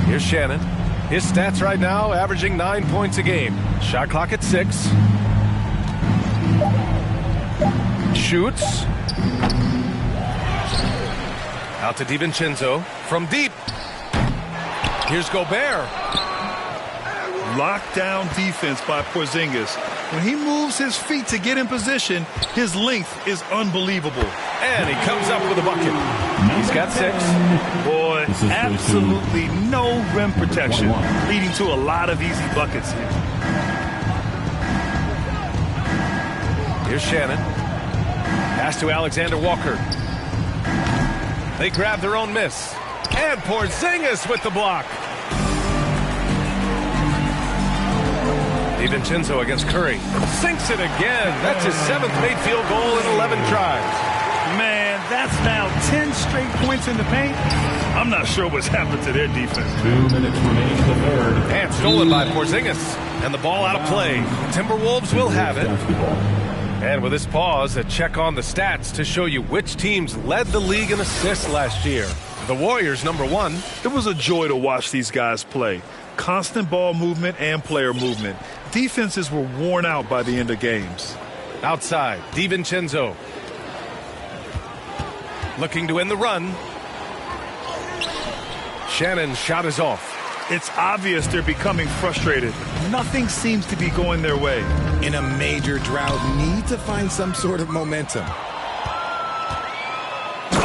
Here's Shannon. His stats right now averaging 9 points a game. Shot clock at 6. Shoots. Out to DiVincenzo from deep. Here's Gobert. Lockdown defense by Porzingis. When he moves his feet to get in position, his length is unbelievable. And he comes up with a bucket. He's got 6. Boy, absolutely no rim protection, leading to a lot of easy buckets here. Here's Shannon. Pass to Alexander Walker. They grab their own miss. And Porzingis with the block. DiVincenzo against Curry. Sinks it again. That's his 7th made field goal in 11 tries. Man, that's now 10 straight points in the paint. I'm not sure what's happened to their defense. 2 minutes remaining in the third. And stolen by Porzingis. And the ball out of play. Timberwolves will have it. And with this pause, a check on the stats to show you which teams led the league in assists last year. The Warriors, number 1. It was a joy to watch these guys play. Constant ball movement and player movement. Defenses were worn out by the end of games. Outside, DiVincenzo. Looking to end the run. Shannon's shot is off. It's obvious they're becoming frustrated. Nothing seems to be going their way. In a major drought, need to find some sort of momentum.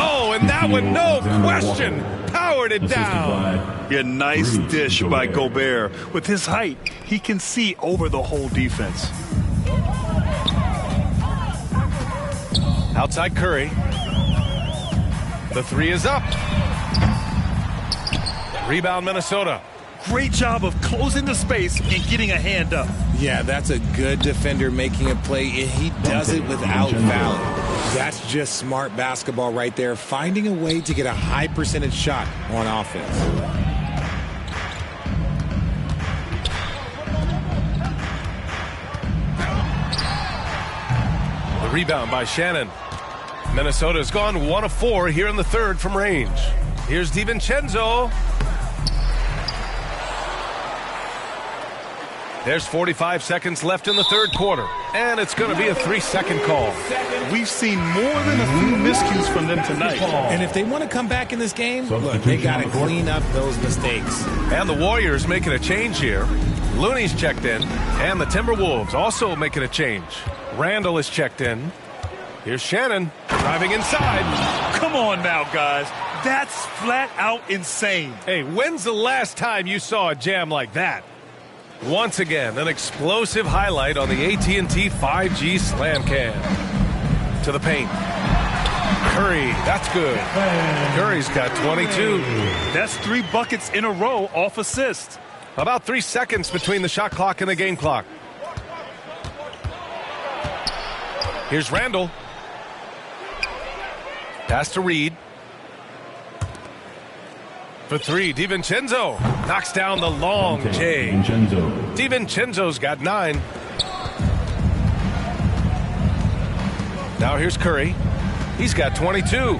Oh, and that one, no question, powered it down. A nice dish by Gobert. With his height, he can see over the whole defense. Outside Curry. The 3 is up. Rebound Minnesota. Great job of closing the space and getting a hand up. Yeah, that's a good defender making a play, and he does it without fouling. That's just smart basketball right there, finding a way to get a high percentage shot on offense. The rebound by Shannon. Minnesota's gone 1 of 4 here in the third from range. Here's DiVincenzo. There's 45 seconds left in the third quarter, and it's going to be a 3-second call. We've seen more than a few miscues from them tonight. And if they want to come back in this game, look, they got to clean up those mistakes. And the Warriors making a change here. Looney's checked in, and the Timberwolves also making a change. Randall is checked in. Here's Shannon driving inside. Come on now, guys. That's flat out insane. Hey, when's the last time you saw a jam like that? Once again, an explosive highlight on the AT&T 5G Slam Cam. To the paint. Curry, that's good. Curry's got 22. That's 3 buckets in a row off assist. About 3 seconds between the shot clock and the game clock. Here's Randall. Pass to Reed. For 3, DiVincenzo knocks down the long J. DiVincenzo's got 9. Now here's Curry. He's got 22.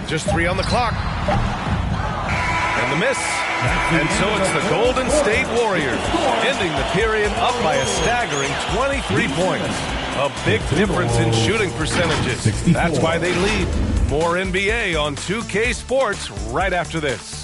Just 3 on the clock. And the miss. And so it's the Golden State Warriors ending the period up by a staggering 23 points. A big difference in shooting percentages. That's why they lead. More NBA on 2K Sports right after this.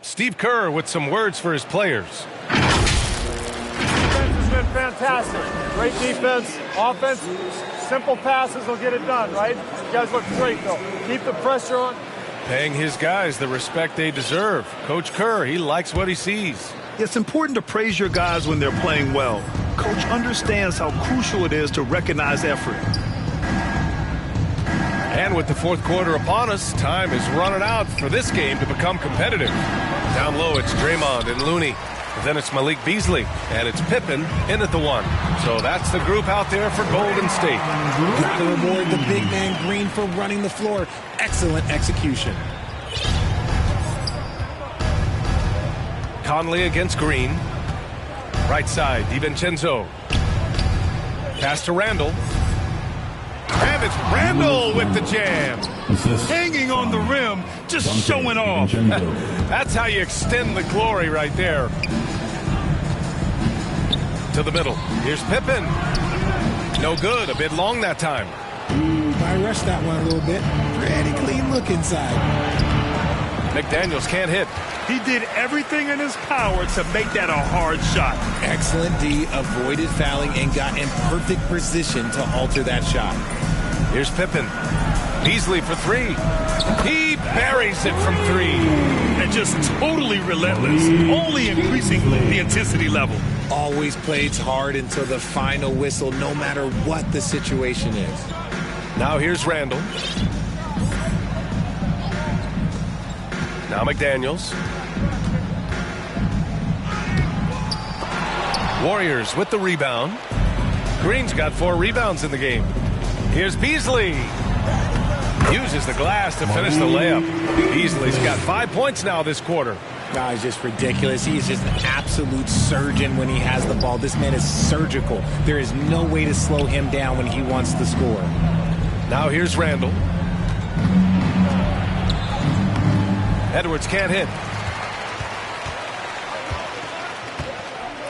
Steve Kerr with some words for his players. Defense has been fantastic. Great defense. Offense, simple passes will get it done, right? You guys look great, though. Keep the pressure on. Paying his guys the respect they deserve. Coach Kerr, he likes what he sees. It's important to praise your guys when they're playing well. Coach understands how crucial it is to recognize effort. And with the fourth quarter upon us, time is running out for this game to become competitive. Down low, it's Draymond and Looney. Then it's Malik Beasley, and it's Pippen in at the 1. So that's the group out there for Golden State. Got to reward the big man Green for running the floor. Excellent execution. Conley against Green. Right side, DiVincenzo. Pass to Randall. And it's Randall with the jam. Hanging on the rim, just showing off. That's how you extend the glory right there. To the middle. Here's Pippen. No good. A bit long that time. I rushed that one a little bit. Pretty clean look inside. McDaniels can't hit. He did everything in his power to make that a hard shot. Excellent D, avoided fouling and got in perfect position to alter that shot. Here's Pippen. Beasley for 3. He buries it from 3. And just totally relentless, only increasing the intensity level. Always plays hard until the final whistle, no matter what the situation is. Now here's Randall. Now McDaniels. Warriors with the rebound. Green's got 4 rebounds in the game. Here's Beasley. Uses the glass to finish the layup. Beasley's got 5 points now this quarter. No, it's just ridiculous. He's just an absolute surgeon when he has the ball. This man is surgical. There is no way to slow him down when he wants to score. Now here's Randall. Edwards can't hit.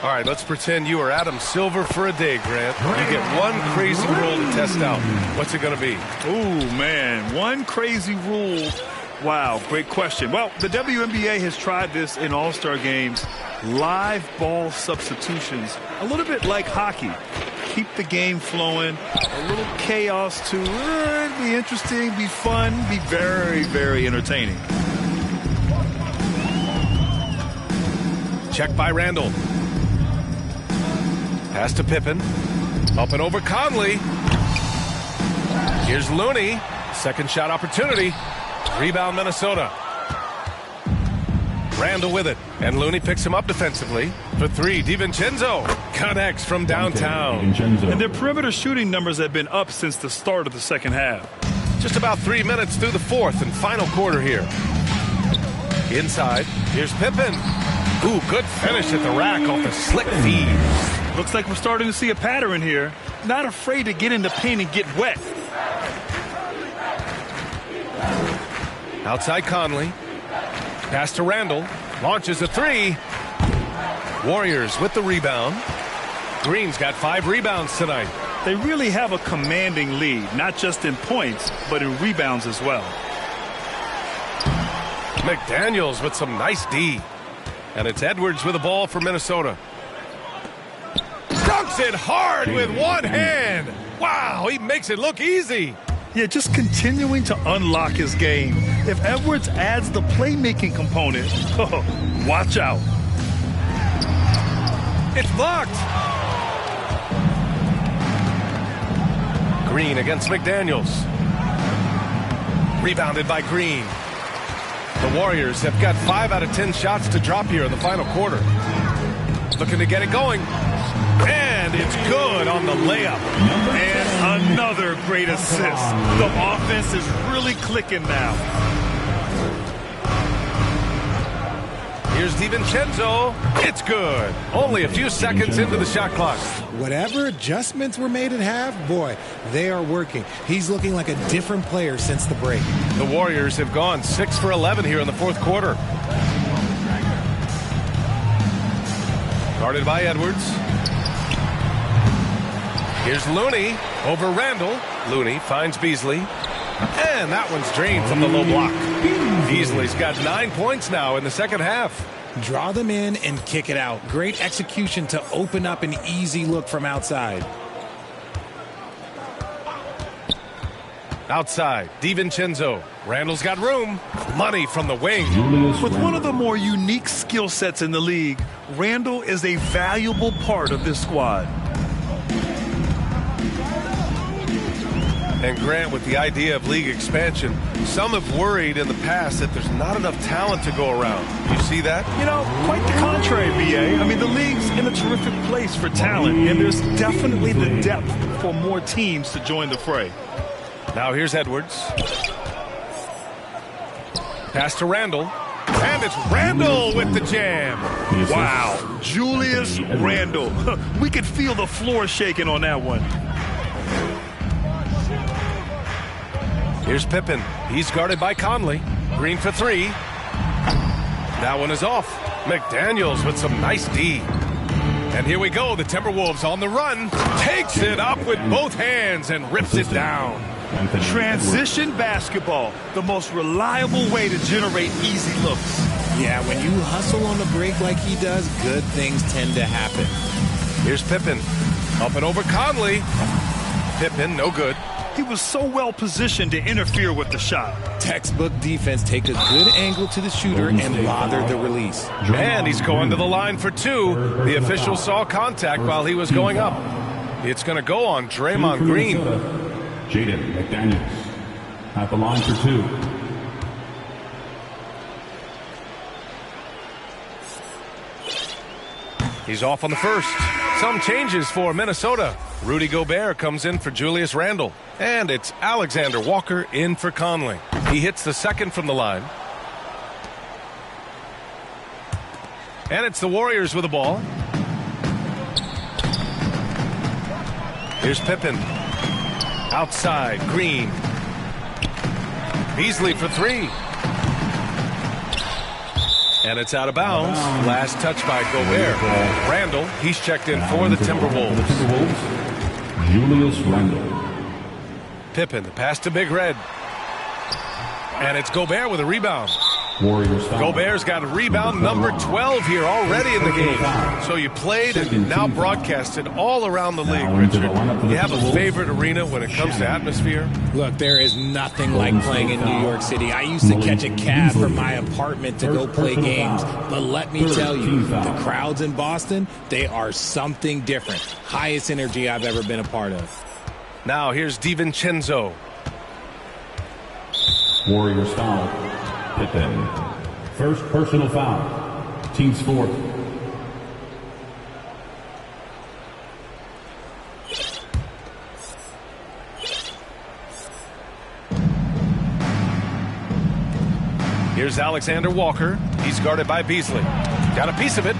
All right, let's pretend you are Adam Silver for a day, Grant. You get one crazy rule to test out. What's it going to be? Ooh, man, one crazy rule. Wow, great question. Well, the WNBA has tried this in All-Star games. Live ball substitutions, a little bit like hockey. Keep the game flowing, a little chaos too. It'd be interesting, be fun, be very, very entertaining. Check by Randall. Pass to Pippen. Up and over Conley. Here's Looney. Second shot opportunity. Rebound Minnesota. Randall with it. And Looney picks him up defensively. For 3, DiVincenzo connects from downtown. And their perimeter shooting numbers have been up since the start of the second half. Just about 3 minutes through the fourth and final quarter here. Inside. Here's Pippen. Ooh, good finish at the rack off a slick feed. Looks like we're starting to see a pattern here. Not afraid to get in the paint and get wet. Outside Conley. Pass to Randall. Launches a 3. Warriors with the rebound. Green's got 5 rebounds tonight. They really have a commanding lead, not just in points, but in rebounds as well. McDaniels with some nice D. And it's Edwards with the ball for Minnesota. Dunks it hard with one hand. Wow, he makes it look easy. Yeah, just continuing to unlock his game. If Edwards adds the playmaking component, watch out. It's blocked. Green against McDaniels. Rebounded by Green. The Warriors have got 5 out of 10 shots to drop here in the final quarter. Looking to get it going. And it's good on the layup. And another great assist. The offense is really clicking now. Here's DiVincenzo. It's good. Only a few seconds into the shot clock. Whatever adjustments were made at half, boy, they are working. He's looking like a different player since the break. The Warriors have gone 6 for 11 here in the fourth quarter. Guarded by Edwards. Here's Looney over Randall. Looney finds Beasley. And that one's drained from the low block. Beasley's got 9 points now in the second half. Draw them in and kick it out. Great execution to open up an easy look from outside. Outside, DiVincenzo. Randall's got room. Money from the wing. With one of the more unique skill sets in the league, Randall is a valuable part of this squad. And Grant, with the idea of league expansion, some have worried in the past that there's not enough talent to go around. You see that? You know, quite the contrary, BA. I mean, the league's in a terrific place for talent, and there's definitely the depth for more teams to join the fray. Now here's Edwards. Pass to Randall. And it's Randall with the jam. Wow, Julius Randall. We could feel the floor shaking on that one. Here's Pippen. He's guarded by Conley. Green for 3. That one is off. McDaniels with some nice D. And here we go. The Timberwolves on the run. Takes it up with both hands and rips it down. Transition basketball, the most reliable way to generate easy looks. Yeah, when you hustle on the break like he does, good things tend to happen. Here's Pippen. Up and over Conley. Pippen, no good. He was so well positioned to interfere with the shot. Textbook defense, take a good angle to the shooter and bother the release. And he's going to the line for 2. The official saw contact while he was going up. It's going to go on Draymond Green. Jaden McDaniels at the line for 2. He's off on the first. Some changes for Minnesota. Rudy Gobert comes in for Julius Randle. And it's Alexander Walker in for Conley. He hits the second from the line. And it's the Warriors with the ball. Here's Pippen. Outside, Green. Beasley for three. And it's out of bounds. Last touch by Gobert. Randle, he's checked in for the Timberwolves. Julius Randle. Pippen, the pass to Big Red. And it's Gobert with a rebound. Warriors foul. Gobert's got a rebound number 12 here already in the game. So you played and now broadcasted all around the league, Richard. You have a favorite arena when it comes to atmosphere? Look, there is nothing like playing in New York City. I used to catch a cab from my apartment to go play games. But let me tell you, the crowds in Boston, they are something different. Highest energy I've ever been a part of. Now here's DiVincenzo. Warriors foul. Pippen. First personal foul. Team's fourth. Here's Alexander Walker. He's guarded by Beasley. Got a piece of it.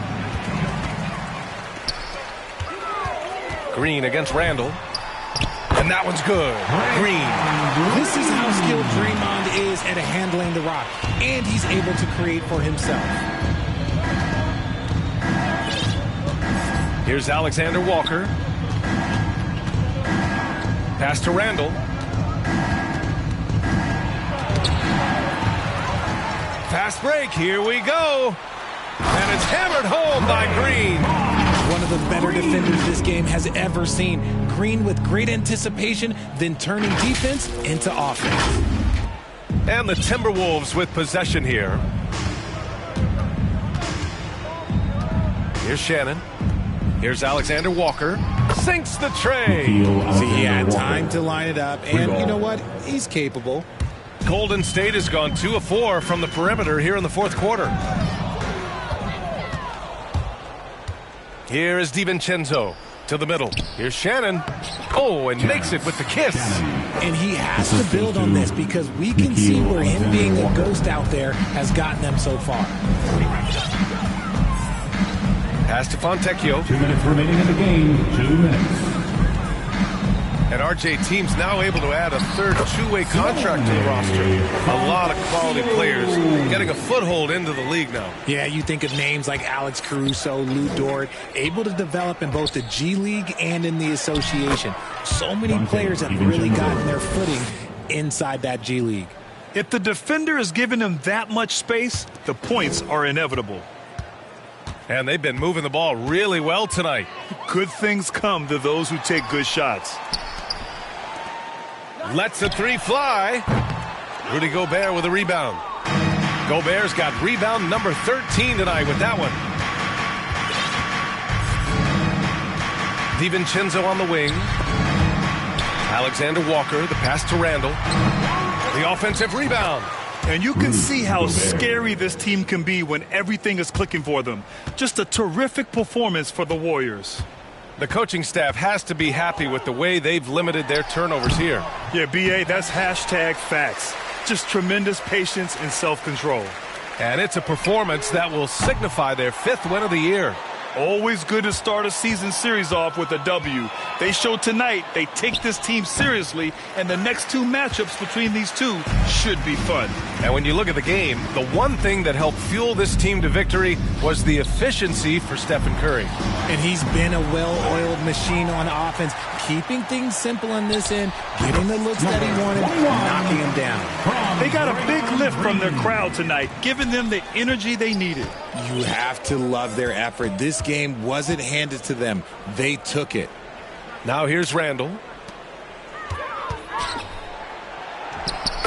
Green against Randle. And that one's good. Green. This is how skilled Draymond is at handling the rock. And he's able to create for himself. Here's Alexander Walker. Pass to Randle. Fast break. Here we go. And it's hammered home by Green. One of the better defenders this game has ever seen. Green with great anticipation, then turning defense into offense. And the Timberwolves with possession here. Here's Shannon. Here's Alexander Walker. Sinks the tray. See, he had time to line it up, and you know what? He's capable. Golden State has gone 2 of 4 from the perimeter here in the fourth quarter. Here is DiVincenzo to the middle. Here's Shannon. Oh, and makes it with the kiss. And he has to build on this because we can see where him being a ghost out there has gotten them so far. Pass to Fontecchio. 2 minutes remaining in the game. 2 minutes. And RJ team's now able to add a third two-way contract to the roster. A lot of quality players getting a foothold into the league now. Yeah, you think of names like Alex Caruso, Lou Dort, able to develop in both the G League and in the association. So many players have really gotten their footing inside that G League. If the defender is giving him that much space, the points are inevitable. And they've been moving the ball really well tonight. Good things come to those who take good shots. Lets the three fly. Rudy Gobert with a rebound. Gobert's got rebound number 13 tonight with that one. DiVincenzo on the wing. Alexander Walker, the pass to Randle. The offensive rebound. And you can see how scary this team can be when everything is clicking for them. Just a terrific performance for the Warriors. The coaching staff has to be happy with the way they've limited their turnovers here. Yeah, B.A., that's hashtag facts. Just tremendous patience and self-control. And it's a performance that will signify their 5th win of the year. Always good to start a season series off with a W. They showed tonight they take this team seriously, and the next 2 matchups between these two should be fun. And when you look at the game, the one thing that helped fuel this team to victory was the efficiency for Stephen Curry. And he's been a well-oiled machine on offense, keeping things simple on this end, getting the looks that he wanted, knocking him down. They got a big lift from their crowd tonight, giving them the energy they needed. You have to love their effort. This game wasn't handed to them. They took it. Now here's Randle.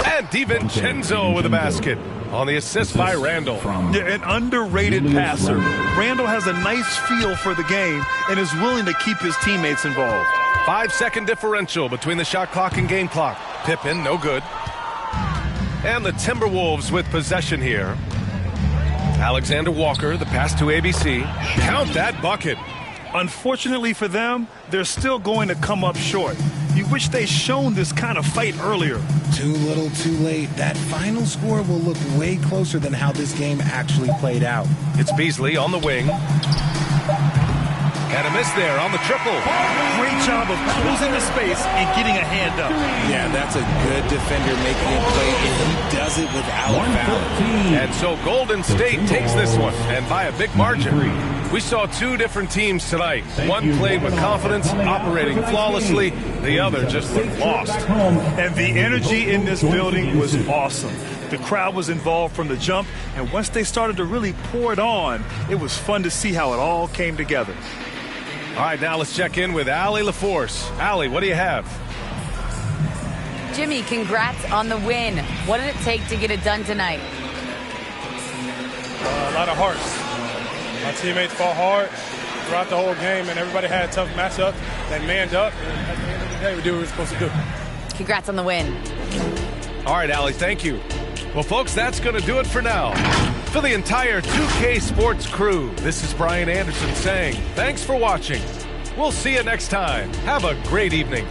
And DiVincenzo with a basket on the assist by Randle. Yeah, an underrated passer. Randle has a nice feel for the game and is willing to keep his teammates involved. 5-second differential between the shot clock and game clock. Pippen, no good. And the Timberwolves with possession here. Alexander Walker, the pass to ABC. Count that bucket. Unfortunately for them, they're still going to come up short. You wish they'd shown this kind of fight earlier. Too little, too late. That final score will look way closer than how this game actually played out. It's Beasley on the wing. And a miss there on the triple. Great job of closing the space and getting a hand up. Yeah, that's a good defender making a play, and he does it without fouling. And so Golden State takes this one, and by a big margin. We saw two different teams tonight. One played with confidence, operating flawlessly. The other just looked lost. And the energy in this building was awesome. The crowd was involved from the jump, and once they started to really pour it on, it was fun to see how it all came together. All right, now let's check in with Allie LaForce. Allie, what do you have? Jimmy, congrats on the win. What did it take to get it done tonight? A lot of hearts. My teammates fought hard throughout the whole game, and everybody had a tough matchup. They manned up, and at the end of the day, we did what we were supposed to do. Congrats on the win. All right, Allie, thank you. Well, folks, that's going to do it for now. For the entire 2K Sports crew, this is Brian Anderson saying thanks for watching. We'll see you next time. Have a great evening.